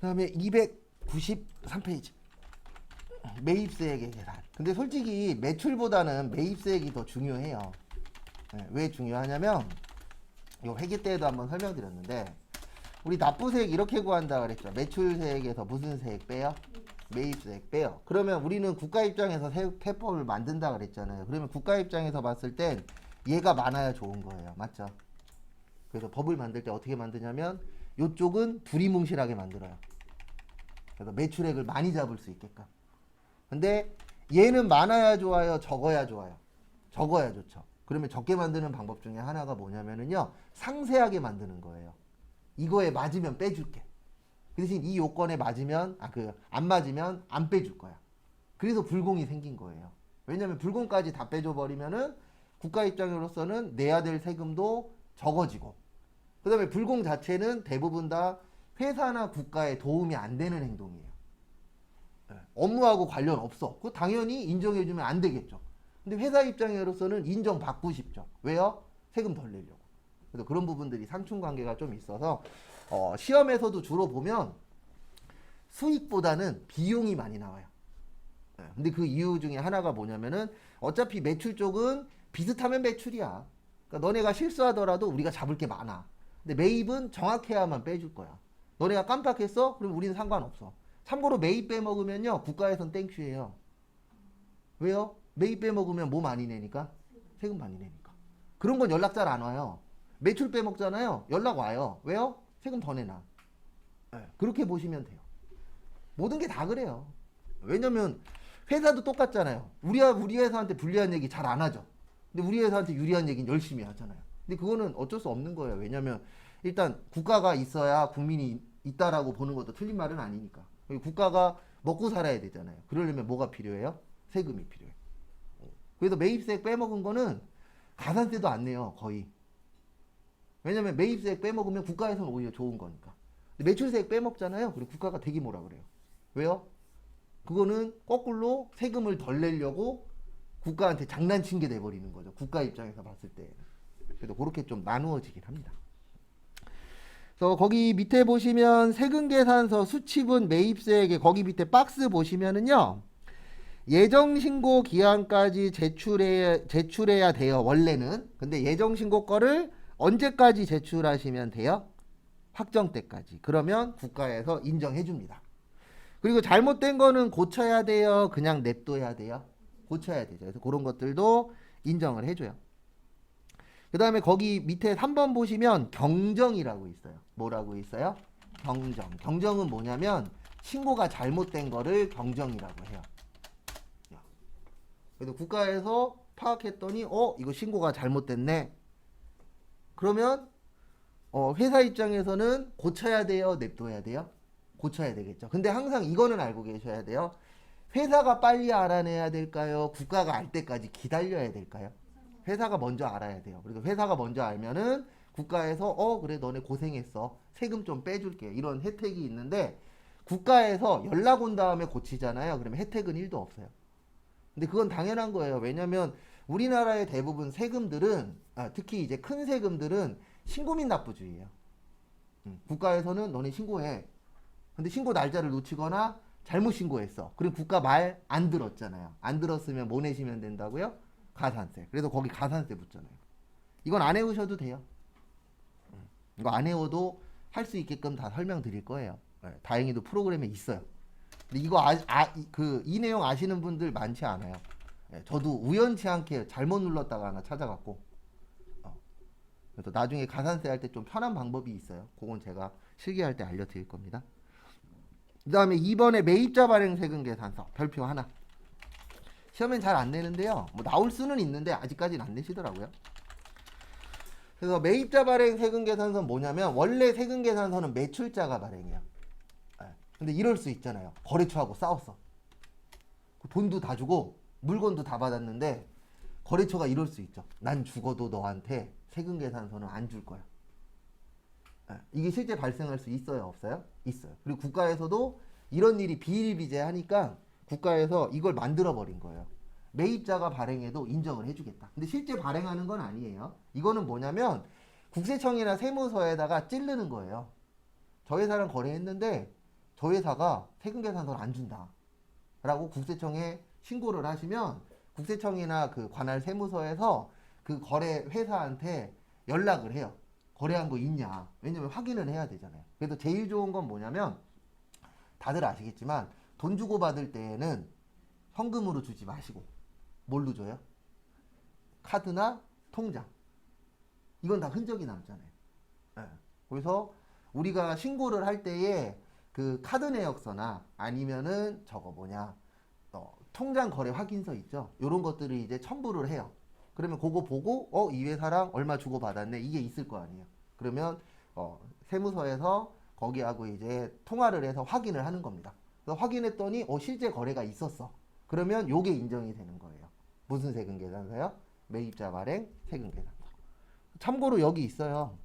그다음에 293페이지 매입세액의 계산. 근데 솔직히 매출보다는 매입세액이 더 중요해요. 네, 왜 중요하냐면 요 회계 때에도 한번 설명드렸는데 우리 납부세액 이렇게 구한다 그랬죠. 매출세액에서 무슨 세액 빼요? 매입세액 빼요. 그러면 우리는 국가 입장에서 세법을 만든다 그랬잖아요. 그러면 국가 입장에서 봤을 땐 얘가 많아야 좋은 거예요. 맞죠? 그래서 법을 만들 때 어떻게 만드냐면 요쪽은 두리뭉실하게 만들어요. 그래서 매출액을 많이 잡을 수 있게끔. 근데 얘는 많아야 좋아요? 적어야 좋아요? 적어야 좋죠. 그러면 적게 만드는 방법 중에 하나가 뭐냐면요. 상세하게 만드는 거예요. 이거에 맞으면 빼줄게. 그 대신 이 요건에 맞으면 안 맞으면 안 빼줄 거야. 그래서 불공이 생긴 거예요. 왜냐면 불공까지 다 빼줘 버리면은 국가 입장으로서는 내야 될 세금도 적어지고 그 다음에 불공 자체는 대부분 다 회사나 국가에 도움이 안 되는 행동이에요. 업무하고 관련 없어. 그거 당연히 인정해주면 안 되겠죠. 근데 회사 입장으로서는 인정받고 싶죠. 왜요? 세금 덜 내려고. 그래서 그런 부분들이 상충관계가 좀 있어서 시험에서도 주로 보면 수익보다는 비용이 많이 나와요. 근데 그 이유 중에 하나가 뭐냐면은 어차피 매출 쪽은 비슷하면 매출이야. 그러니까 너네가 실수하더라도 우리가 잡을 게 많아. 근데 매입은 정확해야만 빼줄 거야. 너네가 깜빡했어? 그럼 우리는 상관없어. 참고로 매입 빼먹으면요. 국가에선 땡큐예요. 왜요? 매입 빼먹으면 뭐 많이 내니까? 세금 많이 내니까. 그런 건 연락 잘 안 와요. 매출 빼먹잖아요. 연락 와요. 왜요? 세금 더 내놔. 그렇게 보시면 돼요. 모든 게 다 그래요. 왜냐면 회사도 똑같잖아요. 우리 회사한테 불리한 얘기 잘 안 하죠. 근데 우리 회사한테 유리한 얘기는 열심히 하잖아요. 근데 그거는 어쩔 수 없는 거예요. 왜냐면 일단 국가가 있어야 국민이 있다라고 보는 것도 틀린 말은 아니니까. 국가가 먹고 살아야 되잖아요. 그러려면 뭐가 필요해요? 세금이 필요해요. 그래서 매입세액 빼먹은 거는 가산세도 안 내요. 거의. 왜냐면 매입세액 빼먹으면 국가에서는 오히려 좋은 거니까. 근데 매출세액 빼먹잖아요. 그리고 국가가 되게 뭐라 그래요. 왜요? 그거는 거꾸로 세금을 덜 내려고 국가한테 장난친 게 돼버리는 거죠. 국가 입장에서 봤을 때. 그래서 그렇게 좀 나누어지긴 합니다. 그래서 거기 밑에 보시면 세금계산서 수취분 매입세액에 거기 밑에 박스 보시면은요. 예정신고 기한까지 제출해야 돼요. 원래는. 근데 예정신고 거를 언제까지 제출하시면 돼요? 확정 때까지. 그러면 국가에서 인정해 줍니다. 그리고 잘못된 거는 고쳐야 돼요? 그냥 냅둬야 돼요? 고쳐야 되죠. 그래서 그런 것들도 인정을 해줘요. 그 다음에 거기 밑에 3번 보시면 경정이라고 있어요. 뭐라고 있어요? 경정. 경정은 뭐냐면 신고가 잘못된 거를 경정이라고 해요. 그래서 국가에서 파악했더니 이거 신고가 잘못됐네. 그러면 회사 입장에서는 고쳐야 돼요? 냅둬야 돼요? 고쳐야 되겠죠. 근데 항상 이거는 알고 계셔야 돼요. 회사가 빨리 알아내야 될까요? 국가가 알 때까지 기다려야 될까요? 회사가 먼저 알아야 돼요. 그리고 회사가 먼저 알면은 국가에서 그래 너네 고생했어. 세금 좀 빼줄게. 이런 혜택이 있는데 국가에서 연락 온 다음에 고치잖아요. 그러면 혜택은 1도 없어요. 근데 그건 당연한 거예요. 왜냐면 우리나라의 대부분 세금들은 특히 이제 큰 세금들은 신고 및 납부주의예요. 국가에서는 너네 신고해. 근데 신고 날짜를 놓치거나 잘못 신고했어. 그럼 국가 말 안 들었잖아요. 안 들었으면 뭐 내시면 된다고요? 가산세. 그래서 거기 가산세 붙잖아요. 이건 안 해오셔도 돼요. 이거 안 해오도 할 수 있게끔 다 설명드릴 거예요. 다행히도 프로그램에 있어요. 근데 이거 이 내용 아시는 분들 많지 않아요. 저도 우연치 않게 잘못 눌렀다가 하나 찾아갖고 그래서 나중에 가산세 할 때 좀 편한 방법이 있어요. 그건 제가 실기할 때 알려드릴 겁니다. 그 다음에 2번에 매입자 발행 세금 계산서 별표 하나. 시험엔 잘 안 내는데요. 뭐 나올 수는 있는데 아직까지는 안 내시더라고요. 그래서 매입자 발행 세금 계산서는 뭐냐면 원래 세금 계산서는 매출자가 발행해요. 근데 이럴 수 있잖아요. 거래처하고 싸웠어. 돈도 다 주고 물건도 다 받았는데 거래처가 이럴 수 있죠. 난 죽어도 너한테 세금 계산서는 안 줄 거야. 이게 실제 발생할 수 있어요? 없어요? 있어요. 그리고 국가에서도 이런 일이 비일비재하니까 국가에서 이걸 만들어 버린 거예요. 매입자가 발행해도 인정을 해주겠다. 근데 실제 발행하는 건 아니에요. 이거는 뭐냐면 국세청이나 세무서에다가 찌르는 거예요. 저 회사랑 거래했는데 저 회사가 세금계산서를 안 준다 라고 국세청에 신고를 하시면 국세청이나 그 관할 세무서에서 그 거래 회사한테 연락을 해요. 거래한 거 있냐. 왜냐면 확인을 해야 되잖아요. 그래서 제일 좋은 건 뭐냐면 다들 아시겠지만 돈 주고 받을 때에는 현금으로 주지 마시고 뭘로 줘요? 카드나 통장. 이건 다 흔적이 남잖아요. 네. 그래서 우리가 신고를 할 때에 그 카드 내역서나 아니면은 저거 뭐냐 통장 거래 확인서 있죠. 이런 것들을 이제 첨부를 해요. 그러면 그거 보고 이 회사랑 얼마 주고 받았네 이게 있을 거 아니에요. 그러면 세무서에서 거기하고 이제 통화를 해서 확인을 하는 겁니다. 그래서 확인했더니 실제 거래가 있었어. 그러면 요게 인정이 되는 거예요. 무슨 세금계산서요? 매입자 발행 세금계산서. 참고로 여기 있어요.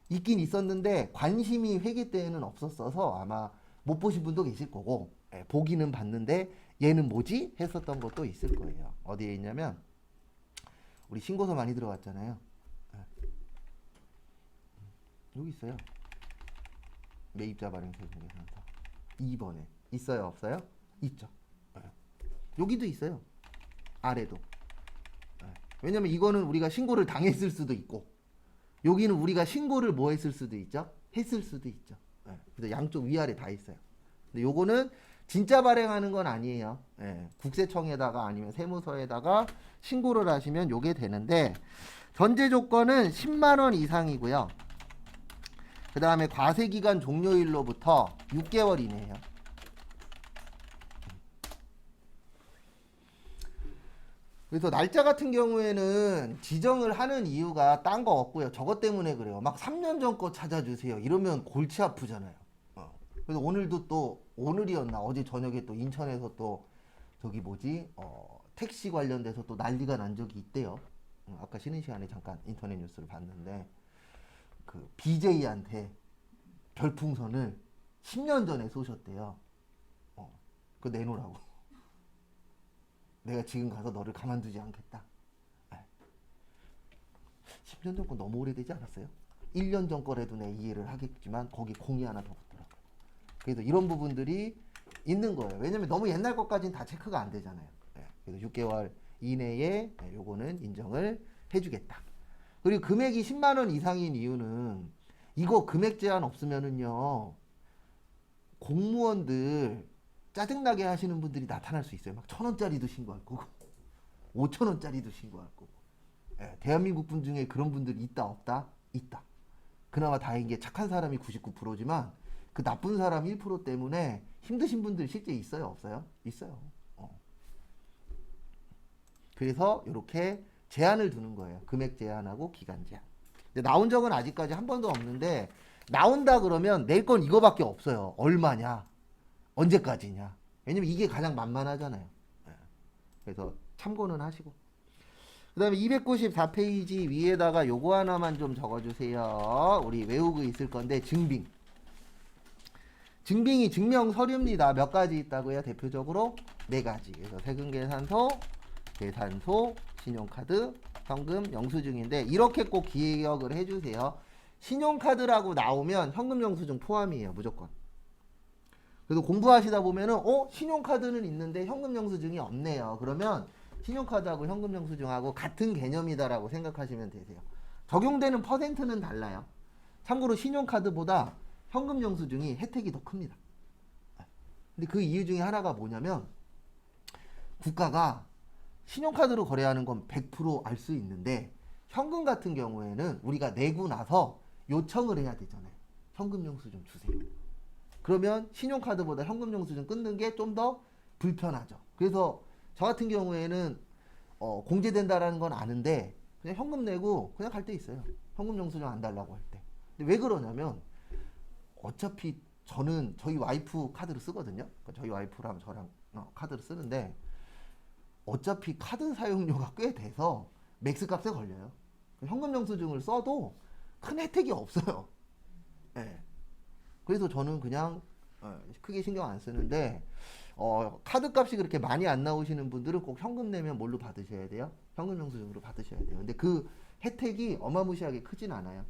있긴 있었는데 관심이 회계 때에는 없었어서 아마 못 보신 분도 계실 거고 보기는 봤는데 얘는 뭐지? 했었던 것도 있을 거예요. 어디에 있냐면 우리 신고서 많이 들어갔잖아요. 여기 있어요. 매입자 발행 세금계산서 2번에 있어요? 없어요? 있죠. 여기도 있어요. 아래도. 왜냐면 이거는 우리가 신고를 당했을 수도 있고 여기는 우리가 신고를 뭐 했을 수도 있죠? 했을 수도 있죠. 그래서 양쪽 위아래 다 있어요. 근데 요거는 진짜 발행하는 건 아니에요. 국세청에다가 아니면 세무서에다가 신고를 하시면 요게 되는데 전제 조건은 10만 원 이상이고요. 그 다음에 과세기간 종료일로부터 6개월 이내예요. 그래서 날짜 같은 경우에는 지정을 하는 이유가 딴 거 없고요. 저것 때문에 그래요. 막 3년 전 거 찾아주세요. 이러면 골치 아프잖아요. 그래서 오늘도 또 오늘이었나 어제 저녁에 또 인천에서 또 저기 뭐지 택시 관련돼서 또 난리가 난 적이 있대요. 아까 쉬는 시간에 잠깐 인터넷 뉴스를 봤는데 그 BJ한테 별풍선을 10년 전에 쏘셨대요. 그거 내놓으라고. 내가 지금 가서 너를 가만두지 않겠다. 10년 전 거 너무 오래되지 않았어요? 1년 전 거라도 내 이해를 하겠지만 거기 공이 하나 더 붙더라고요. 그래서 이런 부분들이 있는 거예요. 왜냐면 너무 옛날 것까지는 다 체크가 안 되잖아요. 그래서 6개월 이내에 요거는 인정을 해주겠다. 그리고 금액이 10만 원 이상인 이유는 이거 금액 제한 없으면은요 공무원들 짜증나게 하시는 분들이 나타날 수 있어요. 막 1,000원짜리도 신고할 거고 5,000원짜리도 신고할 거고. 대한민국 분 중에 그런 분들이 있다 없다? 있다. 그나마 다행인 게 착한 사람이 99%지만 그 나쁜 사람 1% 때문에 힘드신 분들 실제 있어요 없어요? 있어요. 그래서 이렇게 제한을 두는 거예요. 금액 제한하고 기간 제한. 근데 나온 적은 아직까지 한 번도 없는데 나온다 그러면 낼 건 이거밖에 없어요. 얼마냐? 언제까지냐? 왜냐면 이게 가장 만만하잖아요. 그래서 참고는 하시고. 그 다음에 294페이지 위에다가 요거 하나만 좀 적어주세요. 우리 외우고 있을 건데 증빙. 증빙이 증명 서류입니다. 몇 가지 있다고요? 대표적으로 4가지. 그래서 세금계산서, 계산서, 신용카드, 현금, 영수증인데 이렇게 꼭 기억을 해주세요. 신용카드라고 나오면 현금, 영수증 포함이에요. 무조건. 그래서 공부하시다 보면은 신용카드는 있는데 현금 영수증이 없네요. 그러면 신용카드하고 현금 영수증하고 같은 개념이다라고 생각하시면 되세요. 적용되는 퍼센트는 달라요. 참고로 신용카드보다 현금 영수증이 혜택이 더 큽니다. 근데 그 이유 중에 하나가 뭐냐면 국가가 신용카드로 거래하는 건 100% 알 수 있는데 현금 같은 경우에는 우리가 내고 나서 요청을 해야 되잖아요. 현금 영수증 주세요. 그러면 신용카드보다 현금 영수증 끊는 게 좀 더 불편하죠. 그래서 저 같은 경우에는 공제된다라는 건 아는데 그냥 현금 내고 그냥 갈 때 있어요. 현금 영수증 안 달라고 할 때. 근데 왜 그러냐면 어차피 저는 저희 와이프 카드를 쓰거든요. 그러니까 저희 와이프랑 저랑 카드를 쓰는데 어차피 카드 사용료가 꽤 돼서 맥스 값에 걸려요. 현금 영수증을 써도 큰 혜택이 없어요. 네. 그래서 저는 그냥 크게 신경 안 쓰는데 카드 값이 그렇게 많이 안 나오시는 분들은 꼭 현금 내면 뭘로 받으셔야 돼요? 현금 영수증으로 받으셔야 돼요. 근데 그 혜택이 어마무시하게 크진 않아요.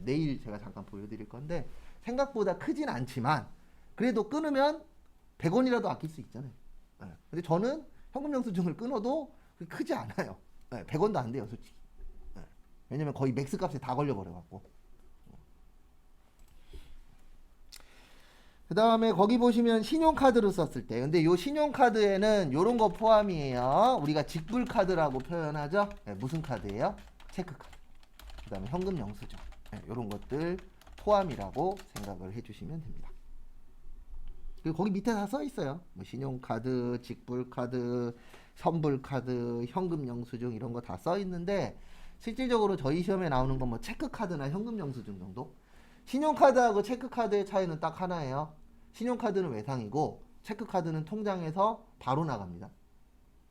내일 제가 잠깐 보여드릴 건데 생각보다 크진 않지만 그래도 끊으면 100원이라도 아낄 수 있잖아요. 예. 근데 저는 현금 영수증을 끊어도 크지 않아요. 예. 100원도 안 돼요, 솔직히. 예. 왜냐면 거의 맥스 값에 다 걸려버려갖고. 그 다음에 거기 보시면 신용카드로 썼을 때, 근데 요 신용카드에는 요런 거 포함이에요. 우리가 직불카드라고 표현하죠. 네, 무슨 카드예요? 체크카드. 그 다음에 현금 영수증. 네, 요런 것들 포함이라고 생각을 해주시면 됩니다. 그리고 거기 밑에 다 써 있어요. 뭐 신용카드, 직불카드, 선불카드, 현금 영수증 이런 거 다 써 있는데, 실질적으로 저희 시험에 나오는 건 뭐 체크카드나 현금 영수증 정도? 신용카드하고 체크카드의 차이는 딱 하나예요. 신용카드는 외상이고 체크카드는 통장에서 바로 나갑니다.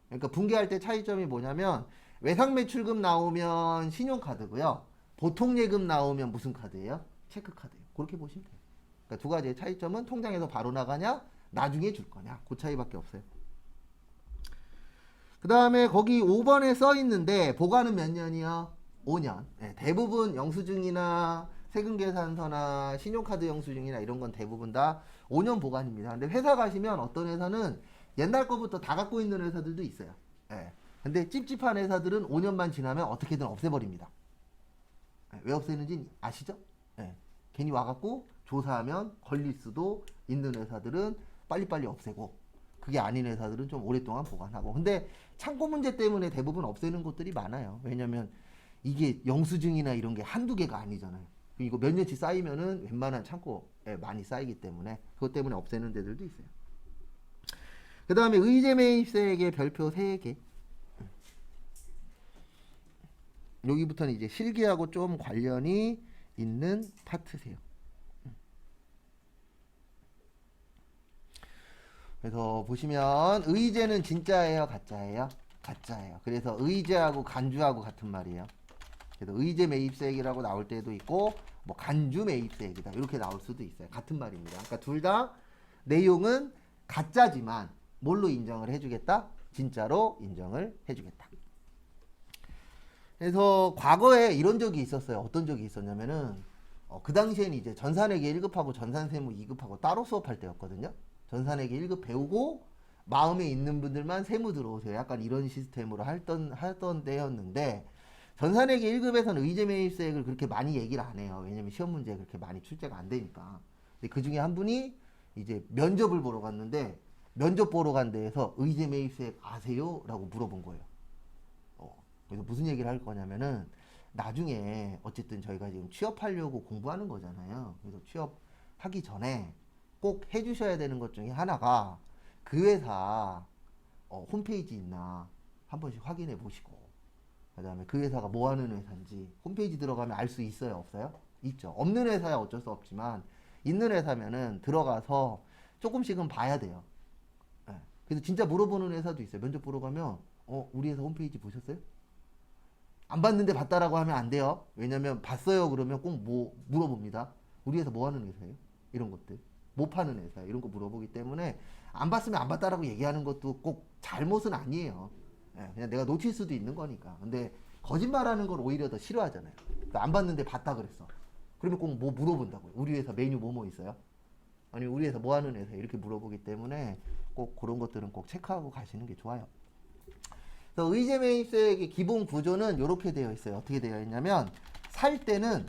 그러니까 분개할 때 차이점이 뭐냐면 외상 매출금 나오면 신용카드고요. 보통 예금 나오면 무슨 카드예요? 체크카드예요. 그렇게 보시면 돼요. 그러니까 두 가지의 차이점은 통장에서 바로 나가냐 나중에 줄 거냐 그 차이밖에 없어요. 그 다음에 거기 5번에 써 있는데 보관은 몇 년이요? 5년. 네, 대부분 영수증이나 세금계산서나 신용카드 영수증이나 이런 건 대부분 다 5년 보관입니다. 근데 회사 가시면 어떤 회사는 옛날 거부터 다 갖고 있는 회사들도 있어요. 예. 근데 찝찝한 회사들은 5년만 지나면 어떻게든 없애버립니다. 예. 왜 없애는지 아시죠? 예. 괜히 와갖고 조사하면 걸릴 수도 있는 회사들은 빨리빨리 없애고 그게 아닌 회사들은 좀 오랫동안 보관하고. 근데 창고 문제 때문에 대부분 없애는 곳들이 많아요. 왜냐면 이게 영수증이나 이런 게 한두 개가 아니잖아요. 이거 몇 년치 쌓이면은 웬만한 창고에 많이 쌓이기 때문에 그것 때문에 없애는 데들도 있어요. 그 다음에 의제 매입세액의 별표 3개. 여기부터는 이제 실기하고 좀 관련이 있는 파트세요. 그래서 보시면 의제는 진짜예요, 가짜예요? 가짜예요. 그래서 의제하고 간주하고 같은 말이에요. 그래서 의제 매입세액이라고 나올 때도 있고 뭐 간주 매입세액이다 이렇게 나올 수도 있어요. 같은 말입니다. 그러니까 둘 다 내용은 가짜지만 뭘로 인정을 해주겠다? 진짜로 인정을 해주겠다. 그래서 과거에 이런 적이 있었어요. 어떤 적이 있었냐면은 그 당시에는 이제 전산회계 1급하고 전산세무 2급하고 따로 수업할 때였거든요. 전산회계 1급 배우고 마음에 있는 분들만 세무 들어오세요. 약간 이런 시스템으로 하던 때였는데 전산회계 1급에서는 의제 매입세액을 그렇게 많이 얘기를 안 해요. 왜냐면 시험 문제에 그렇게 많이 출제가 안 되니까. 근데 그 중에 한 분이 이제 면접을 보러 갔는데 면접 보러 간 데에서 의제 매입세액 아세요? 라고 물어본 거예요. 그래서 무슨 얘기를 할 거냐면은 나중에 어쨌든 저희가 지금 취업하려고 공부하는 거잖아요. 그래서 취업하기 전에 꼭 해주셔야 되는 것 중에 하나가 그 회사 홈페이지 있나 한 번씩 확인해 보시고 그 다음에 그 회사가 뭐 하는 회사인지 홈페이지 들어가면 알 수 있어요? 없어요? 있죠. 없는 회사야 어쩔 수 없지만 있는 회사면은 들어가서 조금씩은 봐야 돼요. 네. 그래서 진짜 물어보는 회사도 있어요. 면접 보러 가면 우리 회사 홈페이지 보셨어요? 안 봤는데 봤다라고 하면 안 돼요. 왜냐면 봤어요 그러면 꼭 뭐 물어봅니다. 우리 회사 뭐 하는 회사예요? 이런 것들. 뭐 파는 회사 이런 거 물어보기 때문에 안 봤으면 안 봤다라고 얘기하는 것도 꼭 잘못은 아니에요. 예, 그냥 내가 놓칠 수도 있는 거니까. 근데 거짓말하는 걸 오히려 더 싫어하잖아요. 그러니까 안 봤는데 봤다 그랬어. 그러면 꼭 뭐 물어본다고요. 우리 회사 메뉴 뭐 있어요? 아니 우리 회사 뭐 하는 회사 이렇게 물어보기 때문에 꼭 그런 것들은 꼭 체크하고 가시는 게 좋아요. 그래서 의제 매입세액의 기본 구조는 이렇게 되어 있어요. 어떻게 되어 있냐면 살 때는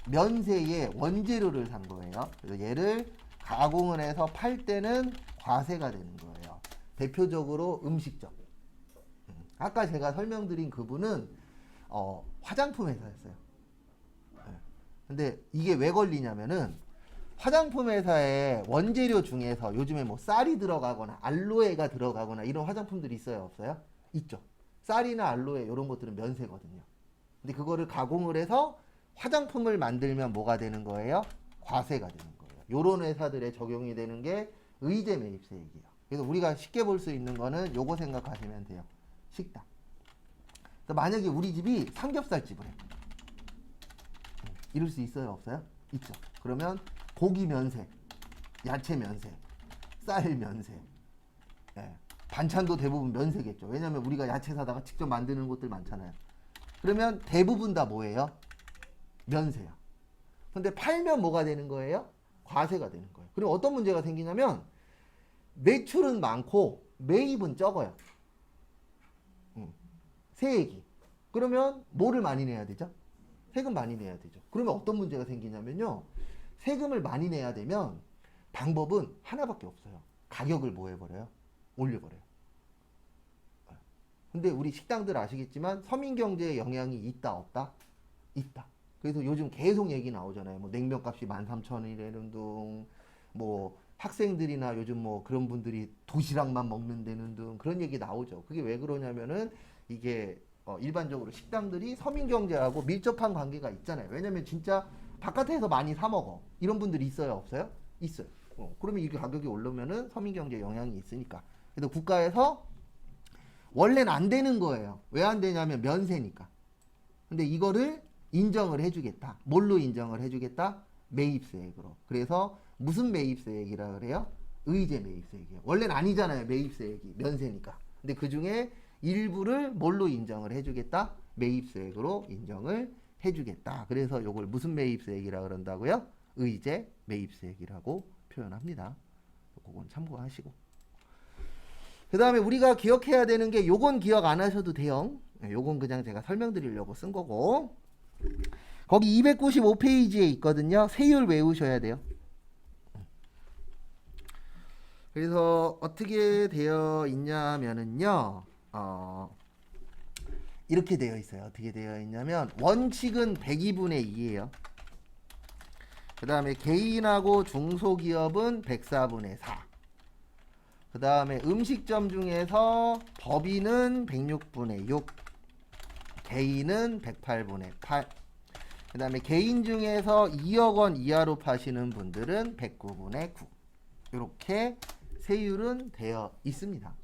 면세에 원재료를 산 거예요. 그래서 얘를 가공을 해서 팔 때는 과세가 되는 거예요. 대표적으로 음식점. 아까 제가 설명드린 그분은 화장품 회사였어요. 근데 이게 왜 걸리냐면은 화장품 회사의 원재료 중에서 요즘에 뭐 쌀이 들어가거나 알로에가 들어가거나 이런 화장품들이 있어요, 없어요? 있죠. 쌀이나 알로에 이런 것들은 면세거든요. 근데 그거를 가공을 해서 화장품을 만들면 뭐가 되는 거예요? 과세가 되는 거예요. 요런 회사들에 적용이 되는 게 의제 매입세액이에요. 그래서 우리가 쉽게 볼 수 있는 거는 요거 생각하시면 돼요. 식당. 그러니까 만약에 우리 집이 삼겹살집을 해. 이럴 수 있어요, 없어요? 있죠. 그러면 고기 면세, 야채 면세, 쌀 면세, 예. 반찬도 대부분 면세겠죠. 왜냐면 우리가 야채 사다가 직접 만드는 곳들 많잖아요. 그러면 대부분 다 뭐예요? 면세야. 근데 팔면 뭐가 되는 거예요? 과세가 되는 거예요. 그럼 어떤 문제가 생기냐면 매출은 많고 매입은 적어요. 세액이. 그러면 뭐를 많이 내야 되죠? 세금 많이 내야 되죠. 그러면 어떤 문제가 생기냐면요. 세금을 많이 내야 되면 방법은 하나밖에 없어요. 가격을 뭐 해버려요? 올려버려요. 근데 우리 식당들 아시겠지만 서민경제에 영향이 있다 없다? 있다. 그래서 요즘 계속 얘기 나오잖아요. 뭐 냉면값이 13,000원이라는 둥, 뭐 학생들이나 요즘 뭐 그런 분들이 도시락만 먹는 데는 둥 그런 얘기 나오죠. 그게 왜 그러냐면은 이게 일반적으로 식당들이 서민경제하고 밀접한 관계가 있잖아요. 왜냐면 진짜 바깥에서 많이 사 먹어. 이런 분들이 있어요, 없어요? 있어요. 그러면 이게 가격이 오르면은 서민경제에 영향이 있으니까. 그래서 국가에서 원래는 안 되는 거예요. 왜 안 되냐면 면세니까. 근데 이거를 인정을 해주겠다. 뭘로 인정을 해주겠다? 매입세액으로. 그래서 무슨 매입세액이라 그래요? 의제 매입세액이에요. 원래는 아니잖아요. 매입세액이 면세니까. 근데 그 중에 일부를 뭘로 인정을 해주겠다? 매입세액으로 인정을 해주겠다. 그래서 이걸 무슨 매입세액이라 그런다고요? 의제 매입세액이라고 표현합니다. 그건 참고하시고. 그 다음에 우리가 기억해야 되는 게 요건 기억 안 하셔도 돼요. 요건 그냥 제가 설명드리려고 쓴 거고. 거기 295페이지에 있거든요. 세율 외우셔야 돼요. 그래서 어떻게 되어 있냐면은요. 이렇게 되어 있어요. 어떻게 되어 있냐면 원칙은 102분의 2예요. 그 다음에 개인하고 중소기업은 104분의 4. 그 다음에 음식점 중에서 법인은 106분의 6, 개인은 108분의 8. 그 다음에 개인 중에서 2억 원 이하로 파시는 분들은 109분의 9. 이렇게 세율은 되어 있습니다.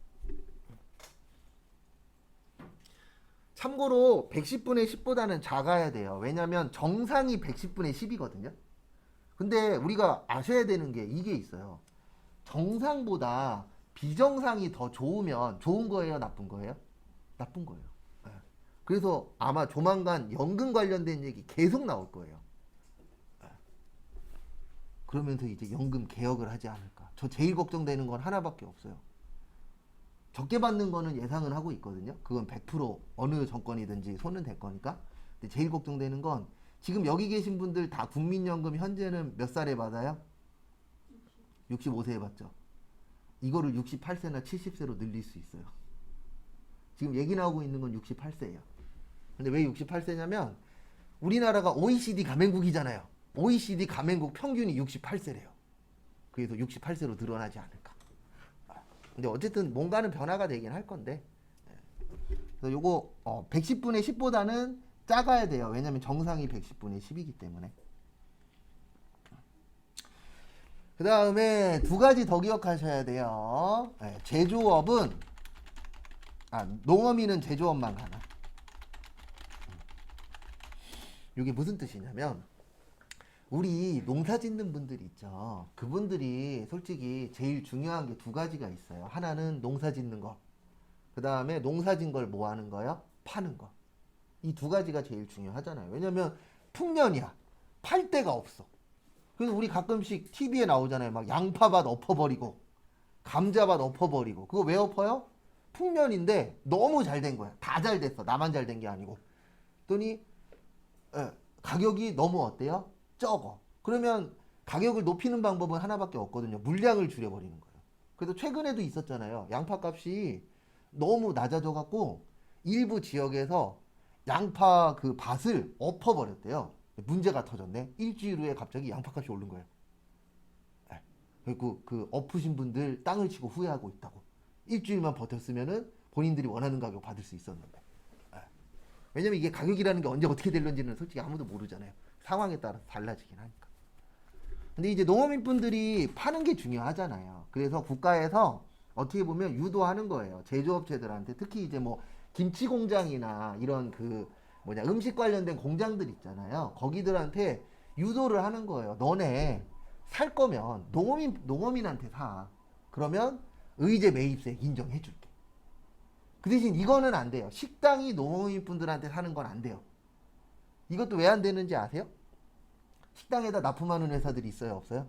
참고로 110분의 10보다는 작아야 돼요. 왜냐면 정상이 110분의 10이거든요. 근데 우리가 아셔야 되는 게 이게 있어요. 정상보다 비정상이 더 좋으면 좋은 거예요, 나쁜 거예요? 나쁜 거예요. 네. 그래서 아마 조만간 연금 관련된 얘기 계속 나올 거예요. 네. 그러면서 이제 연금 개혁을 하지 않을까. 저 제일 걱정되는 건 하나밖에 없어요. 적게 받는 거는 예상은 하고 있거든요. 그건 100% 어느 정권이든지 손은 될 거니까. 근데 제일 걱정되는 건 지금 여기 계신 분들 다 국민연금 현재는 몇 살에 받아요? 65세에 받죠. 이거를 68세나 70세로 늘릴 수 있어요. 지금 얘기 나오고 있는 건 68세예요. 근데 왜 68세냐면 우리나라가 OECD 가맹국이잖아요. OECD 가맹국 평균이 68세래요. 그래서 68세로 늘어나지 않을까. 근데 어쨌든 뭔가는 변화가 되긴 할 건데. 그래서 요거 110분의 10보다는 작아야 돼요. 왜냐면 정상이 110분의 10이기 때문에. 그 다음에 두 가지 더 기억하셔야 돼요. 제조업은 농어민은 제조업만 가나. 이게 무슨 뜻이냐면 우리 농사 짓는 분들 있죠. 그분들이 솔직히 제일 중요한 게 두 가지가 있어요. 하나는 농사 짓는 거. 그 다음에 농사 짓는 걸 뭐 하는 거요? 파는 거. 이 두 가지가 제일 중요하잖아요. 왜냐면 풍년이야. 팔 데가 없어. 그래서 우리 가끔씩 TV에 나오잖아요. 막 양파밭 엎어버리고 감자밭 엎어버리고. 그거 왜 엎어요? 풍년인데 너무 잘 된 거야. 다 잘 됐어. 나만 잘 된 게 아니고. 그랬더니 가격이 너무 어때요? 적어. 그러면 가격을 높이는 방법은 하나밖에 없거든요. 물량을 줄여버리는 거예요. 그래서 최근에도 있었잖아요. 양파값이 너무 낮아져 갖고 일부 지역에서 양파 그 밭을 엎어버렸대요. 문제가 터졌네. 일주일 후에 갑자기 양파값이 오른 거예요. 그리고 그 엎으신 분들 땅을 치고 후회하고 있다고. 일주일만 버텼으면은 본인들이 원하는 가격 받을 수 있었는데. 왜냐면 이게 가격이라는 게 언제 어떻게 될런지는 솔직히 아무도 모르잖아요. 상황에 따라서 달라지긴 하니까. 근데 이제 농어민분들이 파는 게 중요하잖아요. 그래서 국가에서 어떻게 보면 유도하는 거예요. 제조업체들한테. 특히 이제 뭐 김치 공장이나 이런 그 음식 관련된 공장들 있잖아요. 거기들한테 유도를 하는 거예요. 너네 살 거면 농어민한테 사. 그러면 의제 매입세액 인정해 줄게. 그 대신 이거는 안 돼요. 식당이 농어민 분들한테 사는 건 안 돼요. 이것도 왜 안 되는지 아세요? 식당에다 납품하는 회사들이 있어요, 없어요?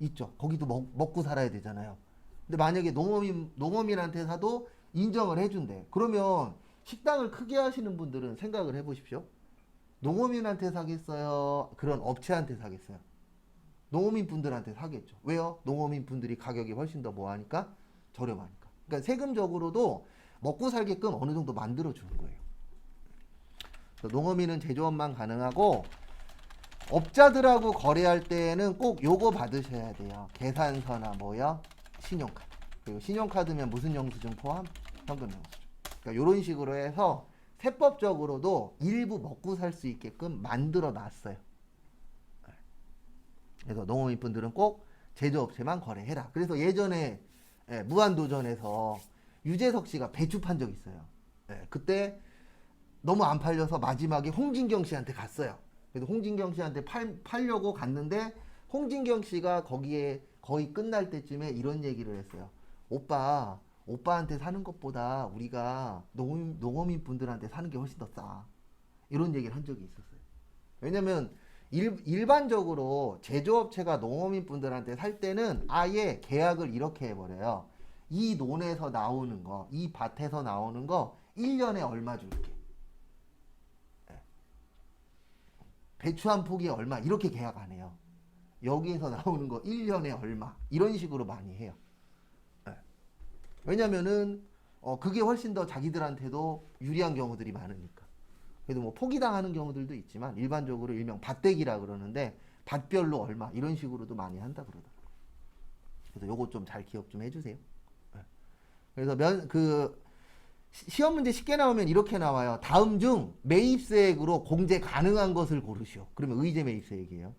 있죠. 거기도 먹고 살아야 되잖아요. 근데 만약에 농어민한테 사도 인정을 해준대. 그러면 식당을 크게 하시는 분들은 생각을 해보십시오. 농어민한테 사겠어요? 그런 업체한테 사겠어요? 농어민 분들한테 사겠죠. 왜요? 농어민 분들이 가격이 훨씬 더 뭐하니까? 저렴하니까. 그러니까 세금적으로도 먹고 살게끔 어느 정도 만들어주는 거예요. 농어민은 제조업만 가능하고 업자들하고 거래할 때에는 꼭 요거 받으셔야 돼요. 계산서나 뭐요? 신용카드. 그리고 신용카드면 무슨 영수증 포함? 현금 영수증. 그러니까 요런 식으로 해서 세법적으로도 일부 먹고 살 수 있게끔 만들어 놨어요. 그래서 농어민 분들은 꼭 제조업체만 거래해라. 그래서 예전에 무한도전에서 유재석 씨가 배추 판 적 있어요. 그때 너무 안 팔려서 마지막에 홍진경 씨한테 갔어요. 그래서 홍진경 씨한테 팔려고 갔는데 홍진경 씨가 거기에 거의 끝날 때쯤에 이런 얘기를 했어요. 오빠한테 사는 것보다 우리가 농어민 분들한테 사는 게 훨씬 더 싸. 이런 얘기를 한 적이 있었어요. 왜냐면 일반적으로 제조업체가 농어민 분들한테 살 때는 아예 계약을 이렇게 해버려요. 이 논에서 나오는 거, 이 밭에서 나오는 거 1년에 얼마 줄게. 배추 한 포기에 얼마 이렇게 계약 안 해요. 여기에서 나오는 거 1년에 얼마 이런 식으로 많이 해요. 왜냐면은 그게 훨씬 더 자기들한테도 유리한 경우들이 많으니까. 그래도 뭐 포기당하는 경우들도 있지만 일반적으로 일명 밭대기라 그러는데 밭별로 얼마 이런 식으로도 많이 한다 그러더라고요. 그래서 요거 좀 잘 기억 좀 해주세요. 그래서 시험 문제 쉽게 나오면 이렇게 나와요. 다음 중 매입세액으로 공제 가능한 것을 고르시오. 그러면 의제 매입세액이에요.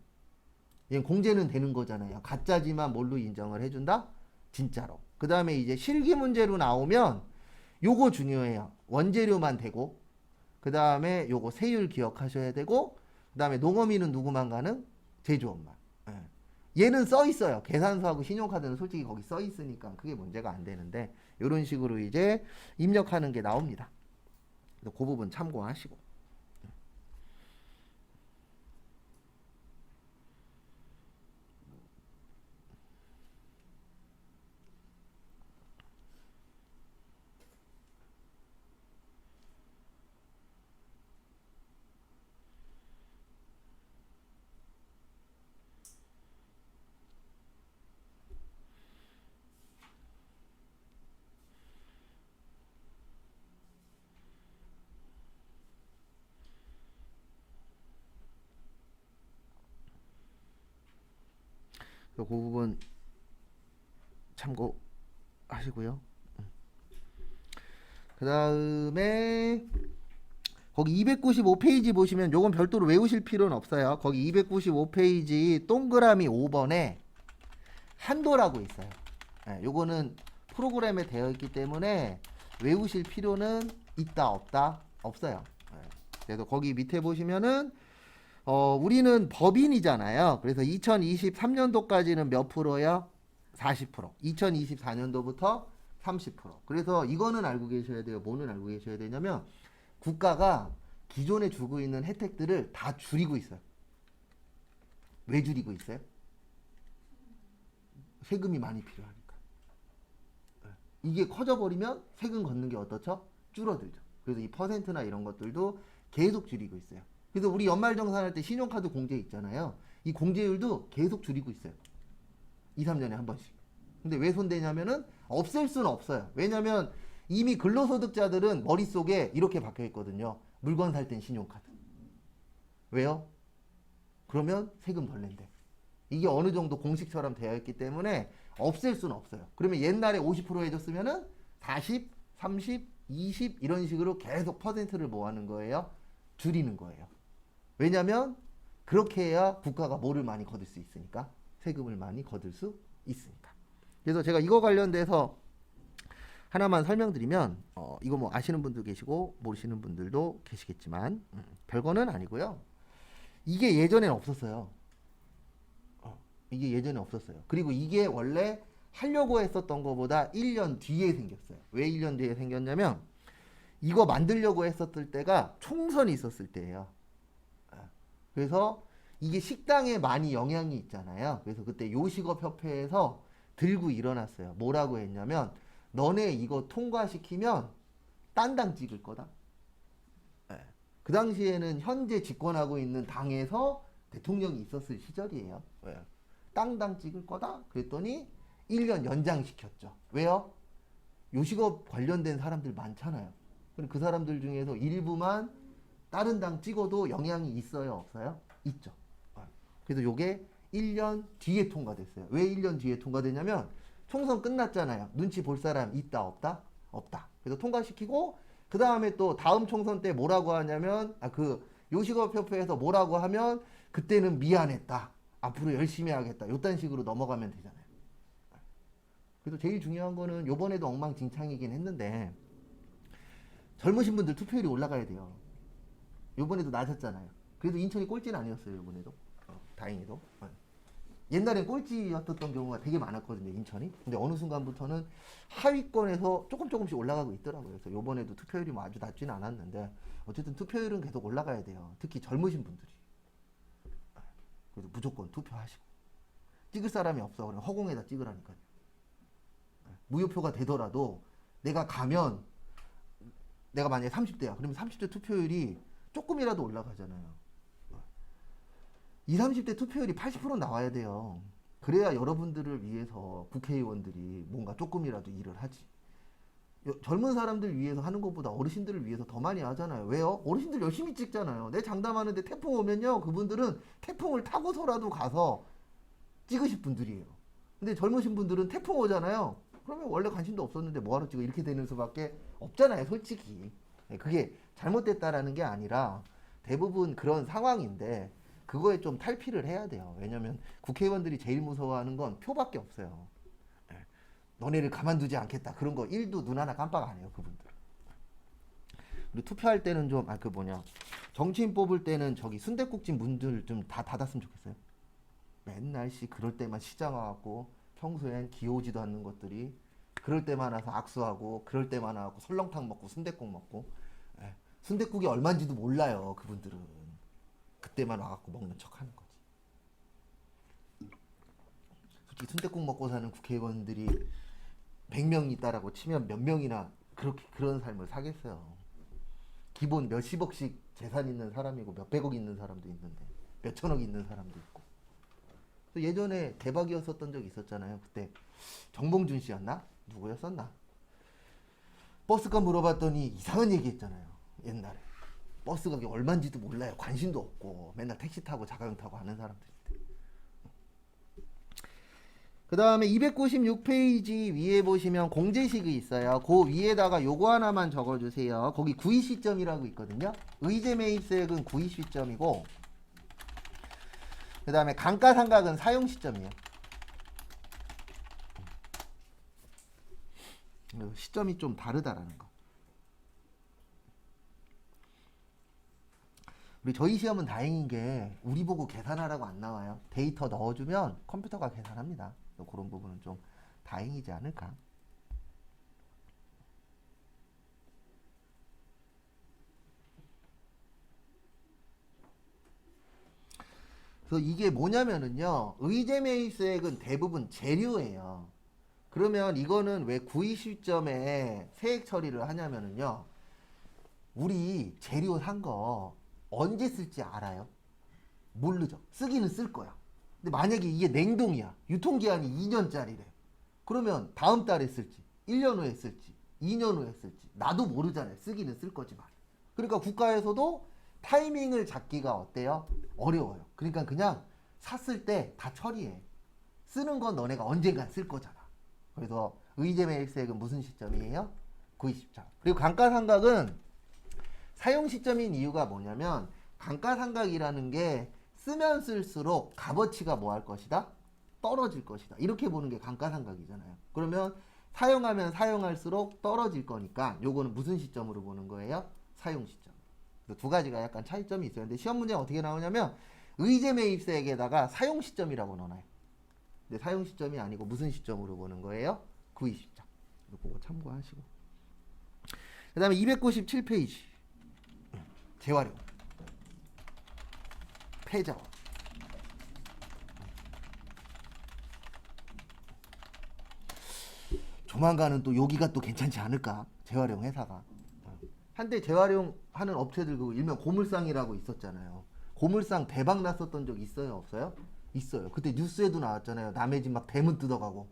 얘는 공제는 되는 거잖아요. 가짜지만 뭘로 인정을 해준다? 진짜로. 그 다음에 이제 실기 문제로 나오면 요거 중요해요. 원재료만 되고 그 다음에 요거 세율 기억하셔야 되고 그 다음에 농어민은 누구만 가능? 제조업만. 얘는 써 있어요. 계산서하고 신용카드는 솔직히 거기 써 있으니까 크게 문제가 안 되는데 이런 식으로 이제 입력하는 게 나옵니다. 그래서 그 부분 참고하시고. 그 부분 참고하시고요. 그 다음에 거기 295페이지 보시면 요건 별도로 외우실 필요는 없어요. 거기 295페이지 동그라미 5번에 한도라고 있어요. 요거는 프로그램에 되어 있기 때문에 외우실 필요는 있다 없다? 없어요. 그래서 거기 밑에 보시면은 우리는 법인이잖아요. 그래서 2023년도까지는 몇 프로요? 40%. 2024년도부터 30%. 그래서 이거는 알고 계셔야 돼요. 뭐는 알고 계셔야 되냐면 국가가 기존에 주고 있는 혜택들을 다 줄이고 있어요. 왜 줄이고 있어요? 세금이 많이 필요하니까. 이게 커져버리면 세금 걷는 게 어떻죠? 줄어들죠. 그래서 이 퍼센트나 이런 것들도 계속 줄이고 있어요. 그래서 우리 연말정산할 때 신용카드 공제 있잖아요. 이 공제율도 계속 줄이고 있어요. 2, 3년에 한 번씩. 근데 왜 손대냐면은 없앨 수는 없어요. 왜냐면 이미 근로소득자들은 머릿속에 이렇게 박혀 있거든요. 물건 살 땐 신용카드. 왜요? 그러면 세금 덜 낸대. 이게 어느 정도 공식처럼 되어 있기 때문에 없앨 수는 없어요. 그러면 옛날에 50% 해줬으면은 40, 30, 20 이런 식으로 계속 퍼센트를 뭐 하는 거예요? 줄이는 거예요. 왜냐면 그렇게 해야 국가가 뭐를 많이 거둘 수 있으니까 세금을 많이 거둘 수 있으니까. 그래서 제가 이거 관련돼서 하나만 설명드리면 이거 뭐 아시는 분도 계시고 모르시는 분들도 계시겠지만 별거는 아니고요. 이게 예전엔 없었어요. 이게 예전에 없었어요. 그리고 이게 원래 하려고 했었던 것보다 1년 뒤에 생겼어요. 왜 1년 뒤에 생겼냐면 이거 만들려고 했었을 때가 총선이 있었을 때예요. 그래서 이게 식당에 많이 영향이 있잖아요. 그래서 그때 요식업협회에서 들고 일어났어요. 뭐라고 했냐면 너네 이거 통과시키면 딴 당 찍을 거다. 예. 그 당시에는 현재 집권하고 있는 당에서 대통령이 있었을 시절이에요. 예. 딴 당 찍을 거다. 그랬더니 1년 연장시켰죠. 왜요? 요식업 관련된 사람들 많잖아요. 그 사람들 중에서 일부만 다른 당 찍어도 영향이 있어요, 없어요? 있죠. 그래서 요게 1년 뒤에 통과됐어요. 왜 1년 뒤에 통과되냐면 총선 끝났잖아요. 눈치 볼 사람 있다, 없다? 없다. 그래서 통과시키고 그 다음에 또 다음 총선 때 뭐라고 하냐면 그 요식업협회에서 뭐라고 하면 그때는 미안했다. 앞으로 열심히 하겠다. 요딴 식으로 넘어가면 되잖아요. 그래서 제일 중요한 거는 요번에도 엉망진창이긴 했는데 젊으신 분들 투표율이 올라가야 돼요. 요번에도 낮았잖아요. 그래도 인천이 꼴찌는 아니었어요. 요번에도. 다행히도. 옛날엔 꼴찌였던 경우가 되게 많았거든요. 인천이. 근데 어느 순간부터는 하위권에서 조금씩 올라가고 있더라고요. 그래서 요번에도 투표율이 뭐 아주 낮지는 않았는데 어쨌든 투표율은 계속 올라가야 돼요. 특히 젊으신 분들이. 그래서 무조건 투표하시고. 찍을 사람이 없어. 그러면 허공에다 찍으라니까요. 무효표가 되더라도 내가 가면 내가 만약에 30대야. 그러면 30대 투표율이 조금이라도 올라가잖아요. 20, 30대 투표율이 80% 나와야 돼요. 그래야 여러분들을 위해서 국회의원들이 뭔가 조금이라도 일을 하지. 젊은 사람들 위해서 하는 것보다 어르신들을 위해서 더 많이 하잖아요. 왜요? 어르신들 열심히 찍잖아요. 내 장담하는데 태풍 오면요. 그분들은 태풍을 타고서라도 가서 찍으실 분들이에요. 근데 젊으신 분들은 태풍 오잖아요. 그러면 원래 관심도 없었는데 뭐하러 찍어 이렇게 되는 수밖에 없잖아요. 솔직히. 그게 잘못됐다라는 게 아니라 대부분 그런 상황인데 그거에 좀 탈피를 해야 돼요. 왜냐면 국회의원들이 제일 무서워하는 건 표밖에 없어요. 너네를 가만두지 않겠다. 그런 거 1도 눈 하나 깜빡 안 해요. 그분들. 그리고 투표할 때는 좀 정치인 뽑을 때는 저기 순댓국집 문들 좀 다 닫았으면 좋겠어요. 맨날 그럴 때만 시장 와갖고 평소엔 기어오지도 않는 것들이 그럴 때만 와서 악수하고 그럴 때만 와갖고 설렁탕 먹고 순댓국 먹고 순댓국이 얼마인지도 몰라요. 그분들은 그때만 와갖고 먹는 척하는 거지. 솔직히 순댓국 먹고 사는 국회의원들이 100명 있다라고 치면 몇 명이나 그런 삶을 사겠어요. 기본 몇십억씩 재산 있는 사람이고 몇백억 있는 사람도 있는데 몇천억 있는 사람도 있고. 예전에 대박이었었던 적이 있었잖아요. 그때 정봉준 씨였나? 누구였었나? 버스가 물어봤더니 이상한 얘기 했잖아요. 옛날에 버스 가격이 얼마인지도 몰라요. 관심도 없고 맨날 택시 타고 자가용 타고 하는 사람들인데. 그 다음에 296페이지 위에 보시면 공제식이 있어요. 그 위에다가 요거 하나만 적어주세요. 거기 구입 시점이라고 있거든요. 의제 매입세액은 구입 시점이고 그 다음에 감가상각은 사용 시점이에요. 시점이 좀 다르다라는 거. 우리 저희 시험은 다행인 게 우리 보고 계산하라고 안 나와요. 데이터 넣어주면 컴퓨터가 계산합니다. 그런 부분은 좀 다행이지 않을까. 그래서 이게 뭐냐면은요. 의제 매입세액은 대부분 재료예요. 그러면 이거는 왜 구입 시점에 세액 처리를 하냐면은요. 우리 재료 산 거 언제 쓸지 알아요? 모르죠. 쓰기는 쓸 거야. 근데 만약에 이게 냉동이야. 유통기한이 2년짜리래. 그러면 다음 달에 쓸지, 1년 후에 쓸지, 2년 후에 쓸지 나도 모르잖아요. 쓰기는 쓸 거지만. 그러니까 국가에서도 타이밍을 잡기가 어때요? 어려워요. 그러니까 그냥 샀을 때 다 처리해. 쓰는 건 너네가 언젠간 쓸 거잖아. 그래서 의제 매입세액은 무슨 시점이에요? 구입 시점. 그리고 감가상각은 사용 시점인 이유가 뭐냐면 감가상각이라는 게 쓰면 쓸수록 값어치가 뭐 할 것이다? 떨어질 것이다. 이렇게 보는 게 감가상각이잖아요. 그러면 사용하면 사용할수록 떨어질 거니까 요거는 무슨 시점으로 보는 거예요? 사용 시점. 두 가지가 약간 차이점이 있어요. 근데 시험 문제는 어떻게 나오냐면 의제 매입세액에다가 사용 시점이라고 넣어놔요. 근데 사용 시점이 아니고 무슨 시점으로 보는 거예요? 구입 시점. 이거 참고하시고. 그 다음에 297페이지. 재활용. 폐자원. 조만간은 또 여기가 또 괜찮지 않을까? 재활용 회사가. 한때 재활용하는 업체들 그 일명 고물상이라고 있었잖아요. 고물상 대박 났었던 적 있어요, 없어요? 있어요. 그때 뉴스에도 나왔잖아요. 남의 집 막 대문 뜯어가고,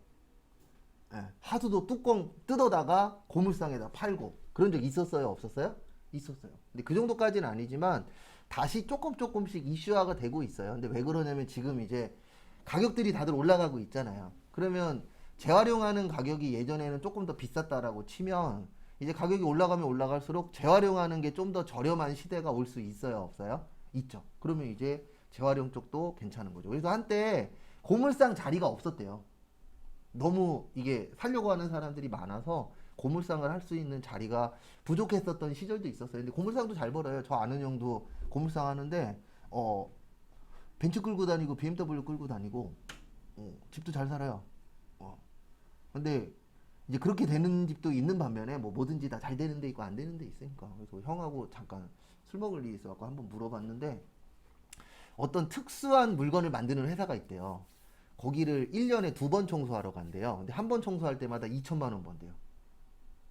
예, 하수도 뚜껑 뜯어다가 고물상에다 팔고 그런 적 있었어요, 없었어요? 있었어요. 근데 그 정도까지는 아니지만 다시 조금씩 이슈화가 되고 있어요. 근데 왜 그러냐면 지금 이제 가격들이 다들 올라가고 있잖아요. 그러면 재활용하는 가격이 예전에는 조금 더 비쌌다라고 치면 이제 가격이 올라가면 올라갈수록 재활용하는 게 좀 더 저렴한 시대가 올 수 있어요, 없어요? 있죠. 그러면 이제 재활용 쪽도 괜찮은 거죠. 그래서 한때 고물상 자리가 없었대요. 너무 이게 살려고 하는 사람들이 많아서 고물상을 할 수 있는 자리가 부족했었던 시절도 있었어요. 근데 고물상도 잘 벌어요. 저 아는 형도 고물상 하는데 벤츠 끌고 다니고 BMW 끌고 다니고 집도 잘 살아요. 근데 이제 그렇게 되는 집도 있는 반면에 뭐 뭐든지 다 잘 되는 데 있고 안 되는 데 있으니까. 그래서 형하고 잠깐 술 먹을 일이 있어갖고 한번 물어봤는데 어떤 특수한 물건을 만드는 회사가 있대요. 거기를 1년에 2번 청소하러 간대요. 근데 한 번 청소할 때마다 2천만 원 번대요.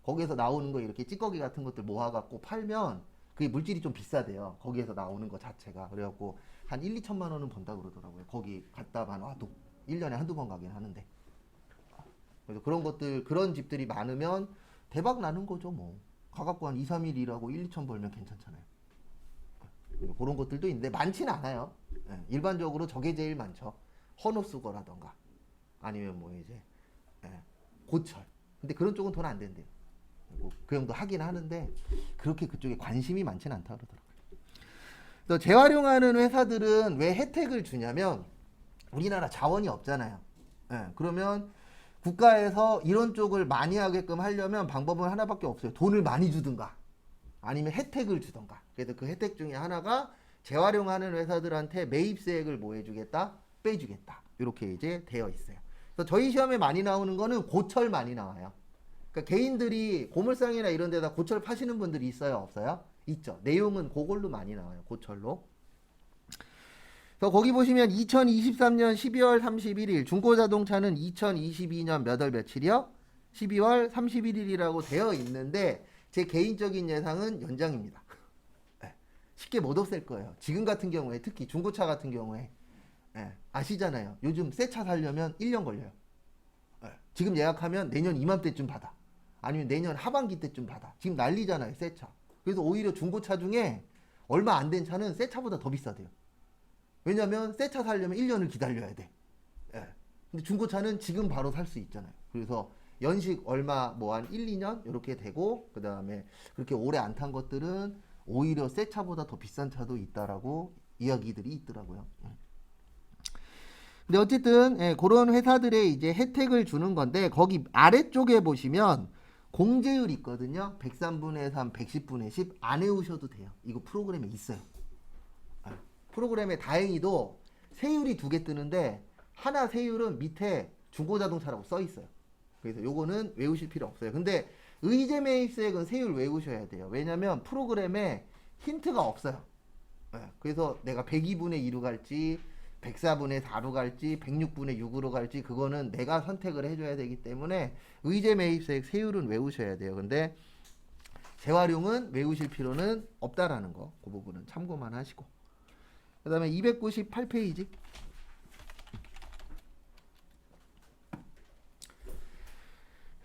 거기에서 나오는 거 이렇게 찌꺼기 같은 것들 모아갖고 팔면 그게 물질이 좀 비싸대요. 거기에서 나오는 거 자체가. 그래갖고 한 1, 2천만 원은 번다 그러더라고요. 거기 갔다만 와도 1년에 한두 번 가긴 하는데. 그래서 그런 것들, 그런 집들이 많으면 대박 나는 거죠, 뭐. 가갖고 한 2, 3일 일하고 1, 2천 벌면 괜찮잖아요. 그런 것들도 있는데 많지는 않아요. 일반적으로 저게 제일 많죠. 헌옷수거라던가 아니면 뭐 이제 고철. 근데 그런 쪽은 돈 안 된대요. 그 정도 하긴 하는데 그렇게 그쪽에 관심이 많지는 않다 그러더라고요. 또 재활용하는 회사들은 왜 혜택을 주냐면 우리나라 자원이 없잖아요. 그러면 국가에서 이런 쪽을 많이 하게끔 하려면 방법은 하나밖에 없어요. 돈을 많이 주든가 아니면 혜택을 주던가. 그래서 그 혜택 중에 하나가 재활용하는 회사들한테 매입세액을 뭐 해주겠다? 빼주겠다. 이렇게 이제 되어 있어요. 그래서 저희 시험에 많이 나오는 거는 고철 많이 나와요. 그러니까 개인들이 고물상이나 이런 데다 고철 파시는 분들이 있어요, 없어요? 있죠. 내용은 그걸로 많이 나와요, 고철로. 그래서 거기 보시면 2023년 12월 31일 중고자동차는 2022년 몇 월 며칠이요? 12월 31일이라고 되어 있는데 제 개인적인 예상은 연장입니다. 쉽게 못 없앨 거예요. 지금 같은 경우에 특히 중고차 같은 경우에 아시잖아요. 요즘 새 차 살려면 1년 걸려요. 지금 예약하면 내년 이맘때쯤 받아. 아니면 내년 하반기 때쯤 받아. 지금 난리잖아요, 새 차. 그래서 오히려 중고차 중에 얼마 안 된 차는 새 차보다 더 비싸대요. 왜냐면 새 차 살려면 1년을 기다려야 돼. 근데 중고차는 지금 바로 살 수 있잖아요. 그래서 연식 얼마 뭐 한 1, 2년 이렇게 되고 그 다음에 그렇게 오래 안 탄 것들은 오히려 새 차보다 더 비싼 차도 있다라고 이야기들이 있더라고요. 근데 어쨌든 그런 회사들의 이제 혜택을 주는 건데 거기 아래쪽에 보시면 공제율 있거든요. 103분의 3, 110분의 10 안 외우셔도 돼요. 이거 프로그램에 있어요. 프로그램에 다행히도 세율이 2개 뜨는데 하나 세율은 밑에 중고자동차라고 써 있어요. 그래서 요거는 외우실 필요 없어요. 근데 의제 매입세액은 세율 외우셔야 돼요. 왜냐면 프로그램에 힌트가 없어요. 그래서 내가 102분의 2로 갈지 104분의 4로 갈지 106분의 6으로 갈지 그거는 내가 선택을 해줘야 되기 때문에 의제 매입세액 세율은 외우셔야 돼요. 근데 재활용은 외우실 필요는 없다라는 거. 그 부분은 참고만 하시고. 그 다음에 298페이지.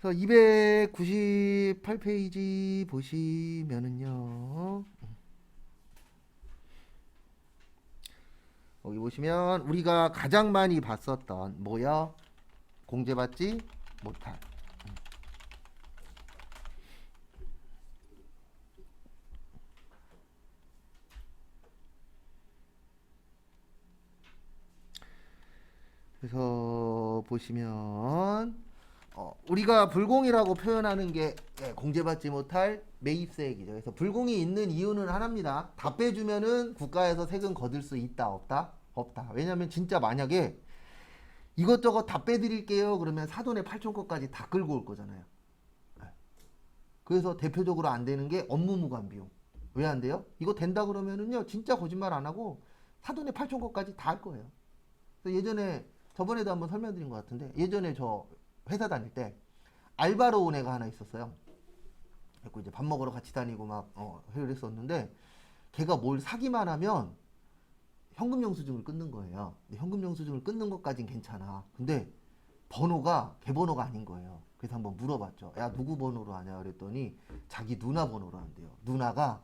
그래서 298페이지 보시면은요. 여기 보시면 우리가 가장 많이 봤었던 뭐야? 공제받지 못할. 그래서 보시면 우리가 불공이라고 표현하는 게 공제받지 못할 매입세액이죠. 그래서 불공이 있는 이유는 하나입니다. 다 빼주면은 국가에서 세금 거둘 수 있다, 없다? 없다. 왜냐면 진짜 만약에 이것저것 다 빼드릴게요. 그러면 사돈의 8천 것까지 다 끌고 올 거잖아요. 그래서 대표적으로 안 되는 게 업무무관 비용. 왜 안 돼요? 이거 된다 그러면은요, 진짜 거짓말 안 하고 사돈의 8천 것까지 다 할 거예요. 그래서 예전에 저번에도 한번 설명드린 것 같은데 예전에 저 회사 다닐 때 알바로 온 애가 하나 있었어요. 그래서 이제 밥 먹으러 같이 다니고 막 해를 했었는데 걔가 뭘 사기만 하면 현금 영수증을 끊는 거예요. 근데 현금 영수증을 끊는 것까진 괜찮아. 근데 번호가 걔 번호가 아닌 거예요. 그래서 한번 물어봤죠. 야, 누구 번호로 하냐 그랬더니 자기 누나 번호로 한대요. 누나가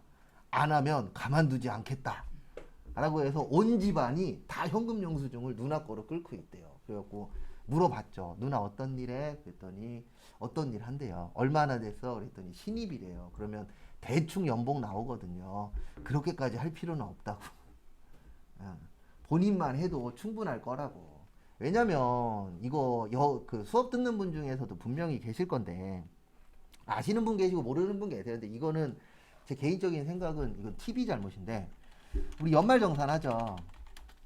안 하면 가만두지 않겠다 라고 해서 온 집안이 다 현금 영수증을 누나 거로 끌고 있대요. 그래갖고 물어봤죠. 누나 어떤 일 해? 그랬더니 어떤 일 한대요. 얼마나 됐어? 그랬더니 신입이래요. 그러면 대충 연봉 나오거든요. 그렇게까지 할 필요는 없다고. 본인만 해도 충분할 거라고. 왜냐면 이거 그 수업 듣는 분 중에서도 분명히 계실 건데 아시는 분 계시고 모르는 분 계세요. 근데 이거는 제 개인적인 생각은 이건 TV 잘못인데 우리 연말정산 하죠.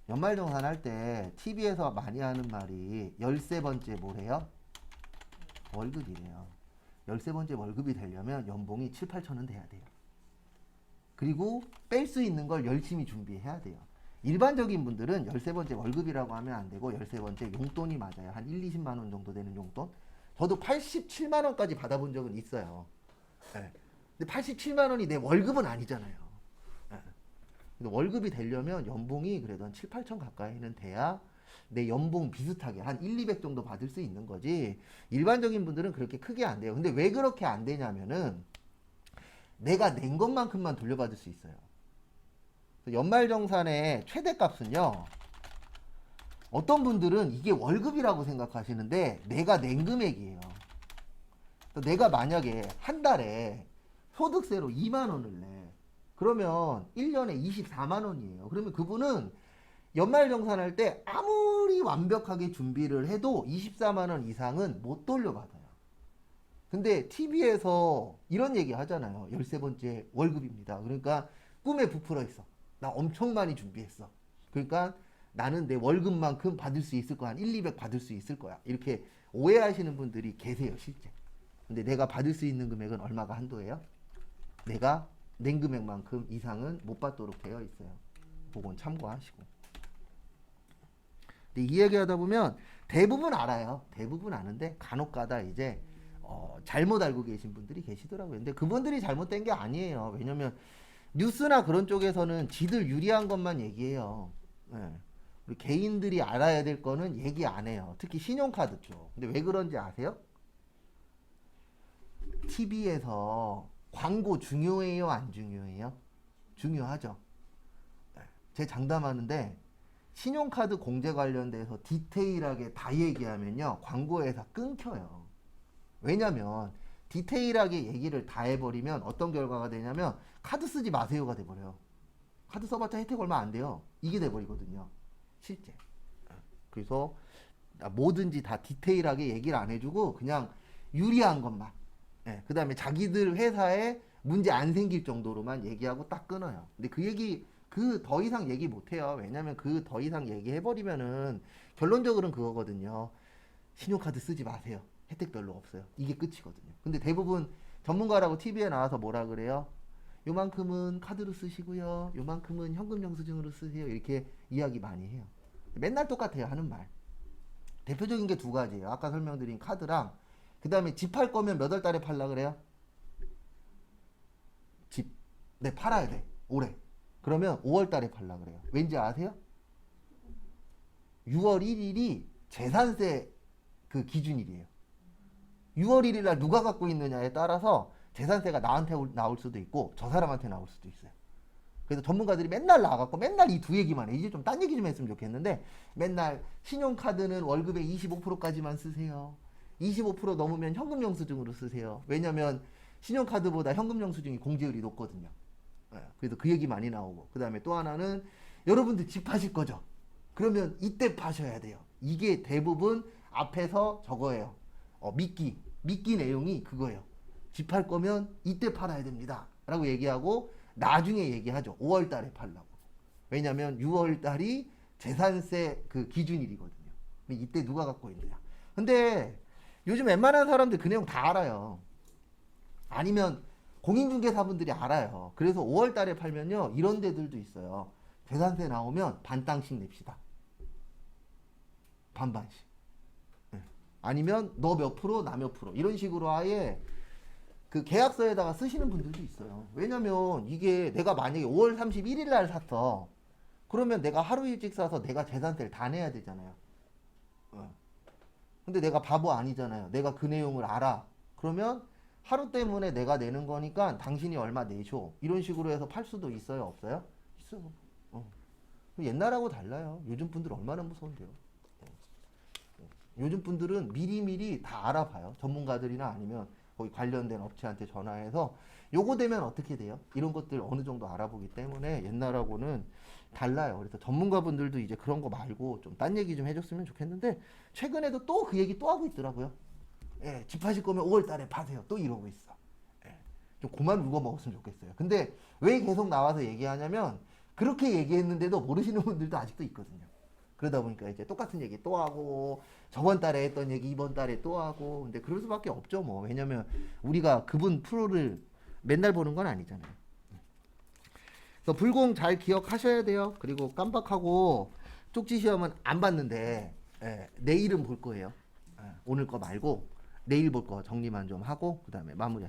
연말정산 할 때 TV에서 많이 하는 말이 13번째 뭐래요? 월급이래요. 13번째 월급이 되려면 연봉이 7, 8천은 돼야 돼요. 그리고 뺄 수 있는 걸 열심히 준비해야 돼요. 일반적인 분들은 13번째 월급이라고 하면 안 되고 13번째 용돈이 맞아요. 한 1, 20만 원 정도 되는 용돈. 저도 87만 원까지 받아본 적은 있어요. 네. 근데 87만 원이 내 월급은 아니잖아요. 네. 근데 월급이 되려면 연봉이 그래도 한 7, 8천 가까이는 돼야 내 연봉 비슷하게 한 1, 200 정도 받을 수 있는 거지. 일반적인 분들은 그렇게 크게 안 돼요. 근데 왜 그렇게 안 되냐면은 내가 낸 것만큼만 돌려받을 수 있어요. 연말정산의 최대값은요. 어떤 분들은 이게 월급이라고 생각하시는데 내가 낸 금액이에요. 내가 만약에 한 달에 소득세로 2만 원을 내. 그러면 1년에 24만 원이에요. 그러면 그분은 연말정산할 때 아무리 완벽하게 준비를 해도 24만 원 이상은 못 돌려받아요. 근데 TV에서 이런 얘기 하잖아요. 13번째 월급입니다. 그러니까 꿈에 부풀어 있어. 나 엄청 많이 준비했어. 그러니까 나는 내 월급만큼 받을 수 있을 거야. 한 1, 200 받을 수 있을 거야. 이렇게 오해하시는 분들이 계세요, 실제. 근데 내가 받을 수 있는 금액은 얼마가 한도예요? 내가 낸 금액만큼 이상은 못 받도록 되어 있어요. 그건 참고하시고. 근데 이 얘기 하다 보면 대부분 알아요. 대부분 아는데 간혹 가다 이제 잘못 알고 계신 분들이 계시더라고요. 근데 그분들이 잘못된 게 아니에요. 왜냐면 뉴스나 그런 쪽에서는 지들 유리한 것만 얘기해요. 네. 우리 개인들이 알아야 될 거는 얘기 안 해요. 특히 신용카드 쪽. 근데 왜 그런지 아세요? TV에서 광고 중요해요? 안 중요해요? 중요하죠. 네. 제 장담하는데 신용카드 공제 관련돼서 디테일하게 다 얘기하면요. 광고에서 끊겨요. 왜냐면 디테일하게 얘기를 다 해버리면 어떤 결과가 되냐면 카드 쓰지 마세요가 돼버려요. 카드 써봤자 혜택 얼마 안 돼요. 이게 돼버리거든요. 실제. 그래서 뭐든지 다 디테일하게 얘기를 안 해주고 그냥 유리한 것만. 그 다음에 자기들 회사에 문제 안 생길 정도로만 얘기하고 딱 끊어요. 근데 그 얘기 그 더 이상 얘기 못해요. 왜냐면 그 더 이상 얘기해버리면은 결론적으로는 그거거든요. 신용카드 쓰지 마세요. 혜택 별로 없어요. 이게 끝이거든요. 근데 대부분 전문가라고 TV에 나와서 뭐라 그래요? 요만큼은 카드로 쓰시고요. 요만큼은 현금 영수증으로 쓰세요. 이렇게 이야기 많이 해요. 맨날 똑같아요. 하는 말. 대표적인 게 두 가지예요. 아까 설명드린 카드랑 그 다음에 집 팔 거면 몇 월 달에 팔라 그래요? 집. 네, 팔아야 돼. 올해. 그러면 5월 달에 팔라 그래요. 왠지 아세요? 6월 1일이 재산세 그 기준일이에요. 6월 1일 날 누가 갖고 있느냐에 따라서 재산세가 나한테 나올 수도 있고 저 사람한테 나올 수도 있어요. 그래서 전문가들이 맨날 나와갖고 맨날 이 두 얘기만 해. 이제 좀 딴 얘기 좀 했으면 좋겠는데 맨날 신용카드는 월급의 25%까지만 쓰세요. 25% 넘으면 현금 영수증으로 쓰세요. 왜냐면 신용카드보다 현금 영수증이 공제율이 높거든요. 그래서 그 얘기 많이 나오고 그 다음에 또 하나는 여러분들 집 파실 거죠? 그러면 이때 파셔야 돼요. 이게 대부분 앞에서 저거예요. 미끼 내용이 그거예요. 집 팔 거면 이때 팔아야 됩니다. 라고 얘기하고 나중에 얘기하죠. 5월 달에 팔라고. 왜냐면 6월 달이 재산세 그 기준일이거든요. 이때 누가 갖고 있느냐. 근데 요즘 웬만한 사람들 그 내용 다 알아요. 아니면 공인중개사분들이 알아요. 그래서 5월 달에 팔면요. 이런 데들도 있어요. 재산세 나오면 반 땅씩 냅시다. 반반씩. 아니면 너 몇 프로 나 몇 프로 이런 식으로 아예 그 계약서에다가 쓰시는 분들도 있어요. 왜냐면 이게 내가 만약에 5월 31일 날 샀어. 그러면 내가 하루 일찍 사서 내가 재산세를 다 내야 되잖아요. 어. 근데 내가 바보 아니잖아요. 내가 그 내용을 알아. 그러면 하루 때문에 내가 내는 거니까 당신이 얼마 내줘. 이런 식으로 해서 팔 수도 있어요? 없어요? 있어. 어. 옛날하고 달라요. 요즘 분들 얼마나 무서운데요. 요즘 분들은 미리미리 다 알아봐요. 전문가들이나 아니면 거기 관련된 업체한테 전화해서 요거 되면 어떻게 돼요? 이런 것들 어느 정도 알아보기 때문에 옛날하고는 달라요. 그래서 전문가분들도 이제 그런 거 말고 좀 딴 얘기 좀 해줬으면 좋겠는데 최근에도 또 그 얘기 또 하고 있더라고요. 예, 집 파실 거면 5월 달에 파세요. 또 이러고 있어. 예, 좀 그만 울고 먹었으면 좋겠어요. 근데 왜 계속 나와서 얘기하냐면 그렇게 얘기했는데도 모르시는 분들도 아직도 있거든요. 그러다 보니까 이제 똑같은 얘기 또 하고 저번 달에 했던 얘기 이번 달에 또 하고 근데 그럴 수밖에 없죠 뭐. 왜냐면 우리가 그분 프로를 맨날 보는 건 아니잖아요. 그래서 불공 잘 기억하셔야 돼요. 그리고 깜빡하고 쪽지 시험은 안 봤는데 예, 내일은 볼 거예요. 예, 오늘 거 말고 내일 볼 거 정리만 좀 하고 그 다음에 마무리